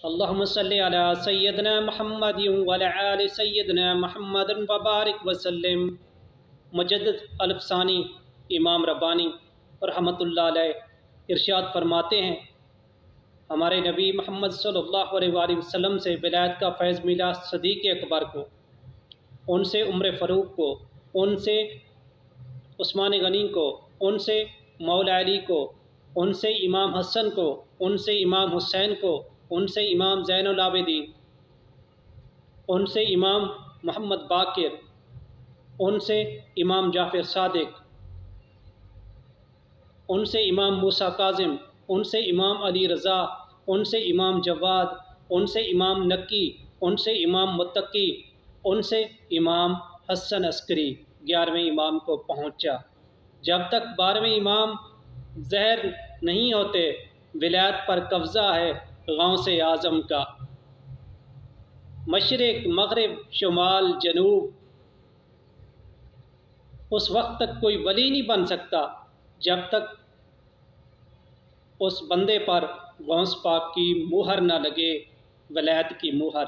اللہم صلی علی سیدنا محمد وعلی آل سیدنا محمد وبارک وسلم۔ مجدد الف ثانی امام ربانی رحمۃ اللہ علیہ ارشاد فرماتے ہیں، ہمارے نبی محمد صلی اللہ علیہ وآلہ وسلم سے ولایت کا فیض ملا صدیق اکبر کو، ان سے عمر فاروق کو، ان سے عثمان غنی کو، ان سے مولا علی کو، ان سے امام حسن کو، ان سے امام حسین کو، ان سے امام زین العابدین، ان سے امام محمد باقر، ان سے امام جعفر صادق، ان سے امام موسیٰ کاظم، ان سے امام علی رضا، ان سے امام جواد، ان سے امام نقی، ان سے امام متقی، ان سے امام حسن عسکری 11ویں امام کو پہنچا۔ جب تک 12ویں امام ظاہر نہیں ہوتے، ولایت پر قبضہ ہے غوث اعظم کا۔ مشرق مغرب شمال جنوب، اس وقت تک کوئی ولی نہیں بن سکتا جب تک اس بندے پر غوث پاک کی مہر نہ لگے، ولایت کی مہر۔